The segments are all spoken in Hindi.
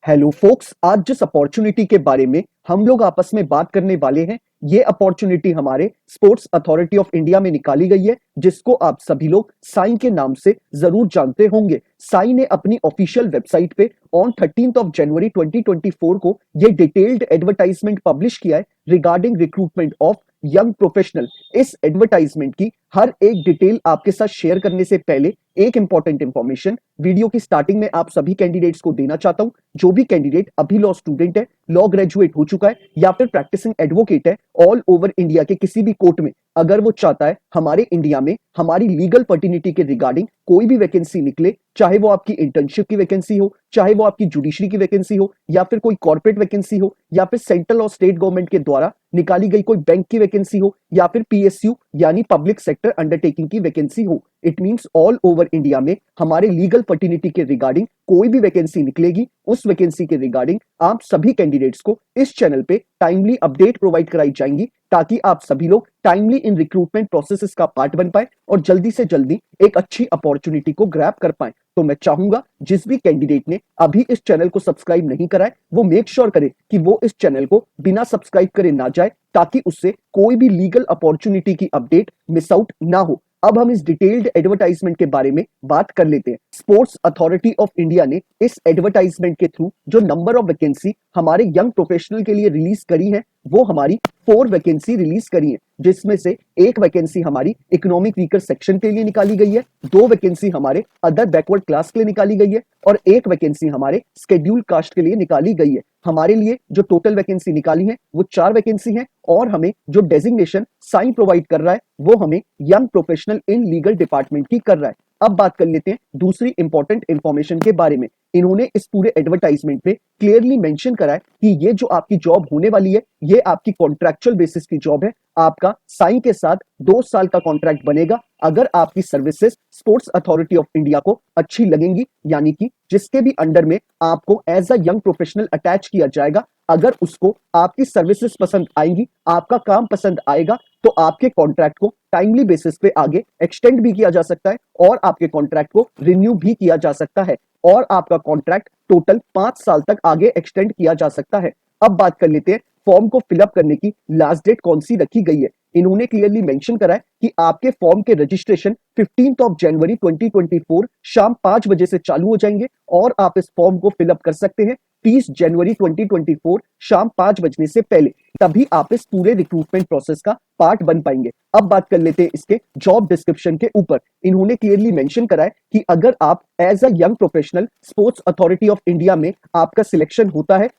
हेलो फोक्स, आज जिस अपॉर्चुनिटी के बारे में हम लोग आपस में बात करने वाले हैं, ये अपॉर्चुनिटी हमारे स्पोर्ट्स अथॉरिटी ऑफ इंडिया में निकाली गई है, जिसको आप सभी लोग साई के नाम से जरूर जानते होंगे। साई ने अपनी ऑफिशियल वेबसाइट पे ऑन 13 जनवरी 2024 को ये डिटेल्ड एडवर्टाइजमेंट पब्लिश किया है regarding recruitment of young professional. इस एडवर्टाइजमेंट की हर एक डिटेल आपके साथ शेयर करने से पहले एक इंपॉर्टेंट इंफॉर्मेशन वीडियो की स्टार्टिंग में आप सभी कैंडिडेट्स को देना चाहता हूं। जो भी कैंडिडेट अभी लॉ स्टूडेंट है, लॉ ग्रेजुएट हो चुका है या फिर प्रैक्टिसिंग एडवोकेट है ऑल ओवर इंडिया के किसी भी कोर्ट में, अगर वो चाहता है हमारे इंडिया में हमारी लीगल पर्टिनिटी के रिगार्डिंग कोई भी वैकेंसी निकले, चाहे वो आपकी इंटर्नशिप की वैकेंसी हो, चाहे वो आपकी जुडिशरी की वैकेंसी हो, या फिर कोई कॉर्पोरेट वैकेंसी हो, या फिर सेंट्रल और स्टेट गवर्नमेंट के द्वारा निकाली गई कोई बैंक की वैकेंसी हो, या फिर पीएसयू यानी पब्लिक सेक्टर अंडरटेकिंग की वैकेंसी हो, it means all over India में हमारे लीगल पर्टिनिटी के रिगार्डिंग कोई भी वैकेंसी निकलेगी, उस वैकेंसी के रिगार्डिंग आप सभी कैंडिडेट्स को इस चैनल पे टाइमली अपडेट प्रोवाइड कराई जाएंगी, ताकि आप सभी लोग टाइमली इन रिक्रूटमेंट प्रोसेसेस का पार्ट बन पाए और जल्दी से जल्दी एक अच्छी अपॉर्चुनिटी को ग्रैब कर पाए। तो मैं चाहूंगा जिस भी कैंडिडेट ने अभी इस चैनल को सब्सक्राइब नहीं करा है, वो मेक श्योर करे कि वो इस चैनल को बिना सब्सक्राइब करे ना जाए, ताकि उससे कोई भी लीगल अपॉर्चुनिटी की अपडेट मिस आउट ना हो। अब हम इस डिटेल्ड एडवर्टाइजमेंट के बारे में बात कर लेते हैं। स्पोर्ट्स अथॉरिटी ऑफ इंडिया ने इस एडवर्टाइजमेंट के थ्रू जो नंबर ऑफ वैकेंसी हमारे यंग प्रोफेशनल के लिए रिलीज करी है, वो हमारी 4 वैकेंसी रिलीज करी है, जिसमें से एक वैकेंसी हमारी इकोनॉमिक वीकर सेक्शन के लिए निकाली गई है, 2 वैकेंसी हमारे अदर बैकवर्ड क्लास के लिए निकाली गई है और एक वैकेंसी हमारे शेड्यूल्ड कास्ट के लिए निकाली गई है। हमारे लिए जो टोटल वैकेंसी निकाली है वो 4 वैकेंसी है और हमें जो डेजिग्नेशन साइन प्रोवाइड कर रहा है वो हमें young professional in legal department की कर रहा है। अब बात कर लेते हैं दूसरी इंपॉर्टेंट इंफॉर्मेशन के बारे में। इन्होंने इस पूरे एडवर्टाइजमेंट में क्लियरली मेंशन करा है कि ये जो आपकी जॉब होने वाली है, ये आपकी कॉन्ट्रैक्चुअल बेसिस की जॉब है। आपका साइन के साथ 2 साल का कॉन्ट्रैक्ट बनेगा। अगर आपकी services sports authority of India को अच्छी लगेंगी, यानी कि जिसके भी अंडर में आपको as a young professional attach किया जाएगा, अगर उसको आपकी सर्विसेज पसंद आएंगी, आपका काम पसंद आएगा, तो आपके कॉन्ट्रैक्ट को टाइमली बेसिस पे आगे एक्सटेंड भी किया जा सकता है और आपके कॉन्ट्रैक्ट को रिन्यू भी किया जा सकता है और आपका कॉन्ट्रैक्ट टोटल 5 साल तक आगे एक्सटेंड किया जा सकता है। अब बात कर लेते हैं फॉर्म को फिलअप करने की लास्ट डेट कौन सी रखी गई है। इन्होंने क्लियरली मेंशन करा है कि आपके फॉर्म के रजिस्ट्रेशन 15 जनवरी 2024 शाम 5 बजे से चालू हो जाएंगे और आप इस फॉर्म को फिलअप कर सकते हैं 30 जनवरी 2024 शाम 5 बजने से पहले। तभी आप इस पूरे रिक्रूटमेंट प्रोसेस का पार्ट बन पाएंगे। अब बात कर लेते हैं इसके जॉब डिस्क्रिप्शन के ऊपर। इन्होंने क्लियरली मेंशन करा है कि अगर आप as a young professional sports authority of India में आपका सिलेक्शन होता है,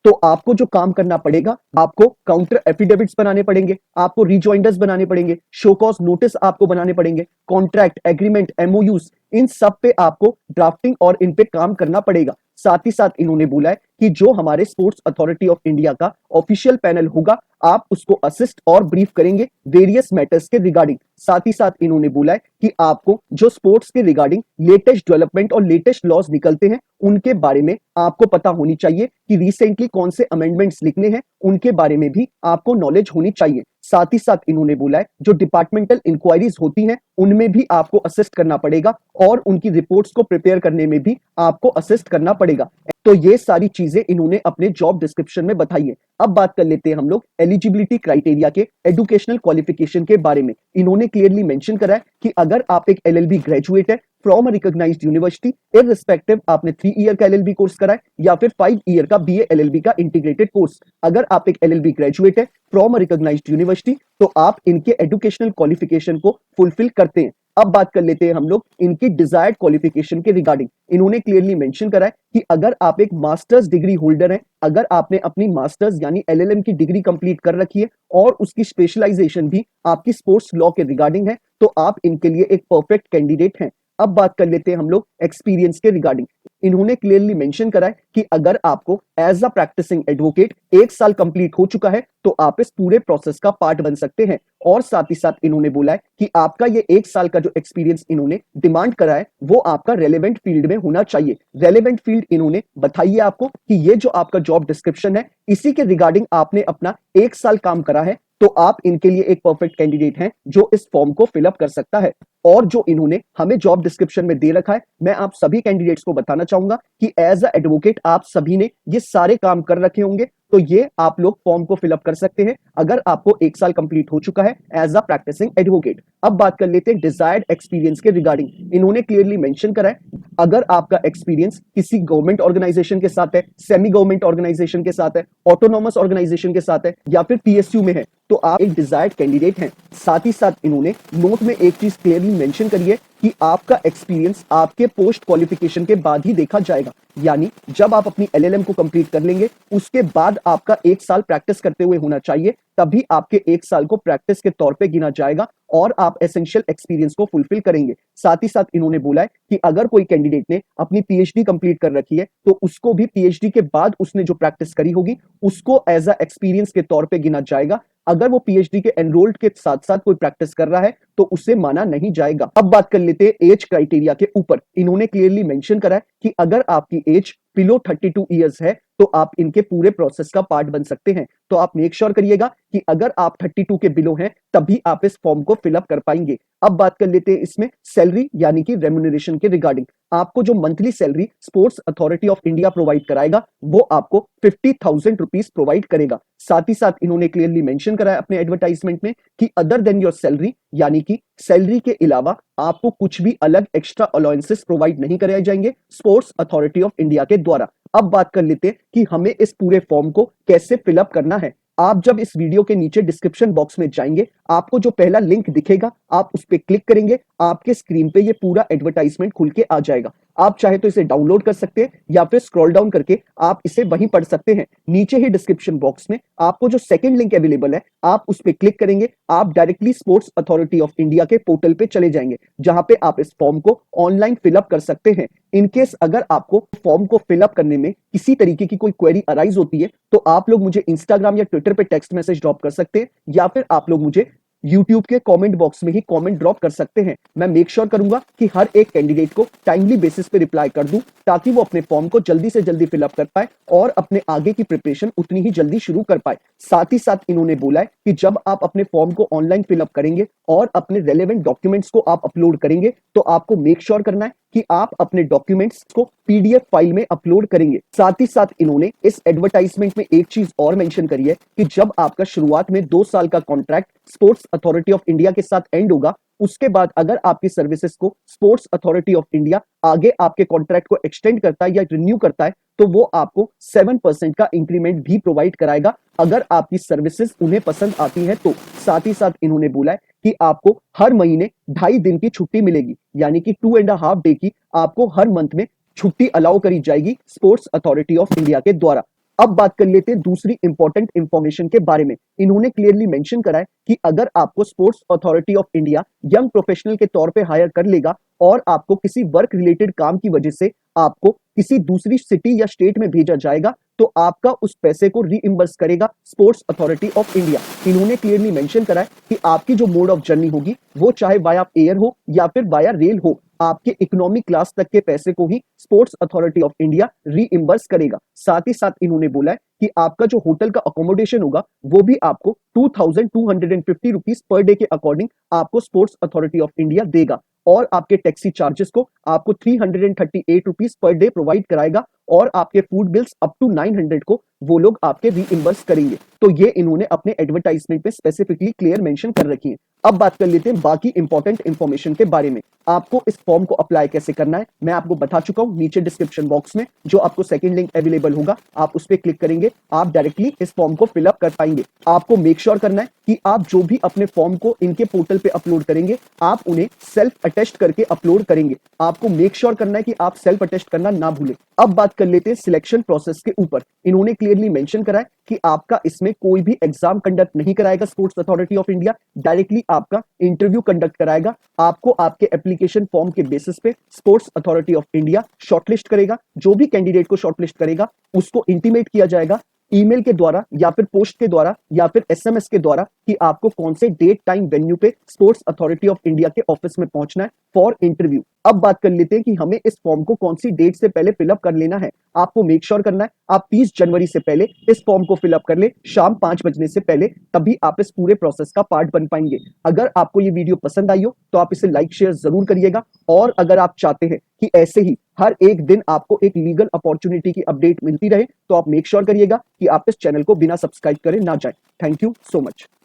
तो आपको जो काम करना पड़ेगा, आपको काउंटर एफिडेविट्स बनाने पड़ेंगे, आपको रिजॉइंडर्स बनाने पड़ेंगे, शो कॉज नोटिस आपको बनाने पड़ेंगे, कॉन्ट्रैक्ट एग्रीमेंट एमओयूज, इन सब पे आपको ड्राफ्टिंग और इन पे काम करना पड़ेगा। साथ ही साथ इन्होंने बोला है कि जो हमारे स्पोर्ट्स अथॉरिटी ऑफ इंडिया का ऑफिशियल पैनल होगा, आप उसको असिस्ट और ब्रीफ करेंगे वेरियस मैटर्स के रिगार्डिंग। साथ ही साथ इन्होंने बोला है कि आपको जो स्पोर्ट्स के रिगार्डिंग लेटेस्ट डेवलपमेंट और लेटेस्ट लॉज निकलते हैं, उनके बारे में आपको पता होनी चाहिए कि रिसेंटली कौन से अमेंडमेंट्स लिखने हैं, उनके बारे में भी आपको नॉलेज होनी चाहिए। साथ ही साथ इन्होंने बोला है जो डिपार्टमेंटल इंक्वायरीज होती हैं, उनमें भी आपको असिस्ट करना पड़ेगा और उनकी रिपोर्ट्स को प्रिपेयर करने में भी आपको असिस्ट करना पड़ेगा। तो ये सारी चीजें इन्होंने अपने जॉब डिस्क्रिप्शन में बताई है। अब बात कर लेते हैं हम लोग एलिजिबिलिटी क्राइटेरिया के एजुकेशनल क्वालिफिकेशन के बारे में। इन्होंने क्लियरली मेंशन करा है कि अगर आप एक एलएलबी ग्रेजुएट है from a recognised university, irrespective आपने 3 ईयर का एलएलबी कोर्स करा है या फिर 5 ईयर का बीए एलएलबी का इंटीग्रेटेड कोर्स, अगर आप एक एलएलबी ग्रेजुएट है फ्रॉम अ रिकॉग्नाइज्ड यूनिवर्सिटी, तो आप इनके एजुकेशनल क्वालिफिकेशन को फुलफिल करते हैं। अब बात कर लेते हैं हम लोग इनकी डिजायर्ड क्वालिफिकेशन के रिगार्डिंग। इन्होंने क्लियरली मेंशन करा है कि अगर आप एक मास्टर्स डिग्री होल्डर हैं, अगर आपने अपनी मास्टर्स यानी एलएलएम की डिग्री कंप्लीट कर रखी है और उसकी स्पेशलाइजेशन भी आपकी स्पोर्ट्स लॉ के रिगार्डिंग है, तो आप इनके लिए एक परफेक्ट कैंडिडेट हैं। अब बात कर लेते हैं हम लोग एक्सपीरियंस के रिगार्डिंग। इन्होंने क्लियरली मेंशन करा है कि अगर आपको एज अ प्रैक्टिसिंग एडवोकेट 1 साल कंप्लीट हो चुका है, तो आप इस पूरे प्रोसेस का पार्ट बन सकते हैं। और साथ ही साथ इन्होंने बोला है कि आपका ये 1 साल का जो एक्सपीरियंस इन्होंने डिमांड करा है, वो आपका रेलेवेंट फील्ड में होना चाहिए। रेलेवेंट फील्ड इन्होंने बताई है आपको कि ये जो आपका जॉब डिस्क्रिप्शन है, इसी के रिगार्डिंग आपने अपना 1 साल काम करा है, तो आप इनके लिए एक परफेक्ट कैंडिडेट हैं जो इस फॉर्म को फिलअप कर सकता है। और जो इन्होंने हमें जॉब डिस्क्रिप्शन में दे रखा है, मैं आप सभी कैंडिडेट्स को बताना चाहूंगा कि एज अ एडवोकेट आप सभी ने ये सारे काम कर रखे होंगे। तो ये आप लोग फॉर्म को फिलअप कर सकते हैं अगर आपको 1 साल कंप्लीट हो चुका है एज अ प्रैक्टिसिंग एडवोकेट। अब बात कर लेते हैं डिजायर्ड एक्सपीरियंस के रिगार्डिंग। इन्होंने क्लियरली मेंशन करा है, अगर आपका एक्सपीरियंस किसी गवर्नमेंट ऑर्गेनाइजेशन के साथ है, सेमी गवर्नमेंट ऑर्गेनाइजेशन के साथ है, ऑटोनॉमस ऑर्गेनाइजेशन के साथ है, या फिर पीएसयू में है, तो आप एक डिजायर्ड कैंडिडेट हैं। साथ ही साथ इन्होंने नोट में एक चीज क्लियरली मेंशन करी है कि आपका एक्सपीरियंस आपके पोस्ट क्वालिफिकेशन के बाद ही देखा जाएगा। यानी जब आप अपनी एलएलएम को कंप्लीट कर लेंगे, उसके बाद आपका 1 साल प्रैक्टिस करते हुए होना चाहिए, तभी आपके 1 साल को प्रैक्टिस के तौर पे गिना जाएगा और आप एसेंशियल एक्सपीरियंस को फुलफिल करेंगे। साथ ही साथ इन्होंने बोला है कि अगर कोई कैंडिडेट ने अपनी पीएचडी कंप्लीट कर रखी है, तो उसको भी पीएचडी के बाद उसने जो प्रैक्टिस करी होगी, उसको एज अ एक्सपीरियंस के तौर पे गिना जाएगा। अगर वो पीएचडी के एनरोल्ड के साथ साथ कोई प्रैक्टिस कर रहा है, तो उसे माना नहीं जाएगा। अब बात कर लेते हैं एज क्राइटेरिया के ऊपर। इन्होंने क्लियरली मेंशन करा है कि अगर आपकी एज बिलो 32 ईयर्स है, तो आप इनके पूरे प्रोसेस का पार्ट बन सकते हैं। तो आप मेक श्योर करिएगा कि अगर आप 32 के बिलो हैं, तभी आप इस फॉर्म को फिलअप कर पाएंगे। अब बात कर लेते हैं इसमें सैलरी यानी कि रेम्यूनरेशन के रिगार्डिंग। आपको जो monthly salary sports authority of India provide कराएगा, वो आपको 50,000 रुपीज प्रोवाइड करेगा। साथ ही साथ इन्होंने क्लियरली मेंशन करा है अपने एडवर्टाइजमेंट में कि अदर देन योर सैलरी, यानी कि सैलरी के अलावा आपको कुछ भी अलग एक्स्ट्रा अलाउंसेस प्रोवाइड नहीं कराए जाएंगे स्पोर्ट्स अथॉरिटी ऑफ इंडिया के द्वारा। अब बात कर लेते हैं कि हमें इस पूरे फॉर्म को कैसे फिलअप करना है। आप जब इस वीडियो के नीचे डिस्क्रिप्शन बॉक्स में जाएंगे, आपको जो पहला लिंक दिखेगा, आप उस पर क्लिक करेंगे, आपके स्क्रीन पे ये पूरा एडवर्टाइजमेंट खुल के आ जाएगा। आप चाहे तो इसे डाउनलोड कर सकते हैं या फिर स्क्रॉल डाउन करके आप इसे वहीं पढ़ सकते हैं। नीचे ही डिस्क्रिप्शन बॉक्स में आपको जो सेकंड लिंक अवेलेबल है, आप उस पर क्लिक करेंगे, आप directly sports authority of India के पोर्टल पे चले जाएंगे, जहां पे आप इस फॉर्म को ऑनलाइन फिलअप कर सकते हैं। इनकेस अगर आपको फॉर्म को फिलअप करने में किसी तरीके की कोई क्वेरी अराइज होती है, तो आप लोग मुझे इंस्टाग्राम या ट्विटर पे टेक्स्ट मैसेज ड्रॉप कर सकते हैं, या फिर आप लोग मुझे यूट्यूब के कमेंट बॉक्स में ही कमेंट ड्रॉप कर सकते हैं। मैं मेक श्योर करूंगा कि हर एक कैंडिडेट को टाइमली बेसिस पे रिप्लाई कर दूं, ताकि वो अपने फॉर्म को जल्दी से जल्दी फिलअप कर पाए और अपने आगे की प्रिपरेशन उतनी ही जल्दी शुरू कर पाए। साथ ही साथ इन्होंने बोला है कि जब आप अपने फॉर्म को ऑनलाइन फिलअप करेंगे और अपने रेलेवेंट डॉक्यूमेंट्स को आप अपलोड करेंगे, तो आपको मेक श्योर करना है कि आप अपने डॉक्यूमेंट्स को पीडीएफ फाइल में अपलोड करेंगे। साथ ही साथ इन्होंने इस एडवर्टाइजमेंट में एक चीज और मेंशन करी है कि जब आपका शुरुआत में 2 साल का contract sports authority of India के साथ एंड होगा, उसके बाद अगर आपकी सर्विसेज को स्पोर्ट्स अथॉरिटी ऑफ इंडिया आगे आपके कॉन्ट्रैक्ट को एक्सटेंड करता है या रिन्यू करता है, तो वो आपको 7% का इंक्रीमेंट भी प्रोवाइड कराएगा, अगर आपकी सर्विसेज उन्हें पसंद आती है तो। साथ ही साथ इन्होंने बोला है कि आपको हर महीने 2.5 दिन की छुट्टी मिलेगी, यानी कि 2.5 डे की आपको हर मंथ में छुट्टी अलाउ करी जाएगी स्पोर्ट्स अथॉरिटी ऑफ इंडिया के द्वारा। अब बात कर लेते हैं दूसरी इंपॉर्टेंट इंफॉर्मेशन के बारे में। इन्होंने क्लियरली मेंशन करा है कि अगर आपको sports authority of India young professional के तौर पे हायर कर लेगा और आपको किसी वर्क रिलेटेड काम की वजह से आपको किसी दूसरी सिटी या स्टेट में भेजा जाएगा, तो आपका उस पैसे को रीइंबर्स करेगा स्पोर्ट्स अथॉरिटी ऑफ इंडिया। इन्होंने क्लियरली मेंशन करा है कि आपकी जो मोड ऑफ जर्नी होगी, वो चाहे वाया एयर हो या फिर वाया रेल हो, आपके इकोनॉमिक क्लास तक के पैसे को ही sports authority of India reimburse करेगा। साथ ही साथ इन्होंने बोला है कि आपका जो होटल का अकोमोडेशन होगा, वो भी आपको 2250 रुपीज पर डे के अकॉर्डिंग आपको स्पोर्ट्स अथॉरिटी ऑफ इंडिया देगा, और आपके टैक्सी चार्जेस को आपको 338 रुपीज पर डे प्रोवाइड कराएगा, और आपके फूड बिल्स अप टू 900 को वो लोग आपके रीइंबर्स करेंगे। तो ये इन्होंने अपने एडवर्टाइजमेंट में स्पेसिफिकली क्लियर मेंशन कर रखी है। अब बात कर लेते हैं बाकी इंपॉर्टेंट इंफॉर्मेशन के बारे में। आपको इस फॉर्म को अप्लाई कैसे करना है, मैं आपको बता चुका हूं। नीचे डिस्क्रिप्शन बॉक्स में जो आपको सेकंड लिंक अवेलेबल होगा, आप उस पर क्लिक करेंगे, आप डायरेक्टली इस फॉर्म को फिलअप कर पाएंगे। आपको मेक श्योर करना है कि आप जो भी अपने फॉर्म को इनके पोर्टल पे अपलोड करेंगे, आप उन्हें सेल्फ अटेस्ट करके अपलोड करेंगे। आपको मेक श्योर करना है कि आप सेल्फ अटेस्ट करना ना भूलें। अब बात कर लेते हैं सिलेक्शन प्रोसेस के ऊपर। इन्होंने क्लियरली मेंशन करा है कि आपका इसमें कोई भी एग्जाम कंडक्ट नहीं कराएगा sports authority of India, directly आपका इंटरव्यू कंडक्ट कराएगा। आपको आपके एप्लीकेशन फॉर्म के बेसिस पे sports authority of India shortlist करेगा। जो भी कैंडिडेट को शॉर्टलिस्ट करेगा, उसको इंटीमेट किया जाएगा ईमेल के द्वारा या फिर पोस्ट के द्वारा या फिर एसएमएस के द्वारा कि आपको कौन से डेट टाइम वेन्यू पे स्पोर्ट्स अथॉरिटी ऑफ इंडिया के ऑफिस में पहुंचना है फॉर इंटरव्यू। अब बात कर लेते हैं कि हमें इस फॉर्म को कौन सी डेट से पहले फिलअप कर लेना है। आपको मेक श्योर करना है आप 30 जनवरी से पहले इस फॉर्म को फिलअप कर ले शाम 5 बजने से पहले, तभी आप इस पूरे प्रोसेस का पार्ट बन पाएंगे। अगर आपको ये वीडियो पसंद आई हो तो आप इसे लाइक शेयर जरूर करिएगा, और अगर आप चाहते हैं कि ऐसे ही हर एक दिन आपको एक लीगल अपॉर्चुनिटी की अपडेट मिलती रहे तो आप मेक श्योर करिएगा कि आप इस चैनल को बिना सब्सक्राइब करे ना जाए। Thank you so much.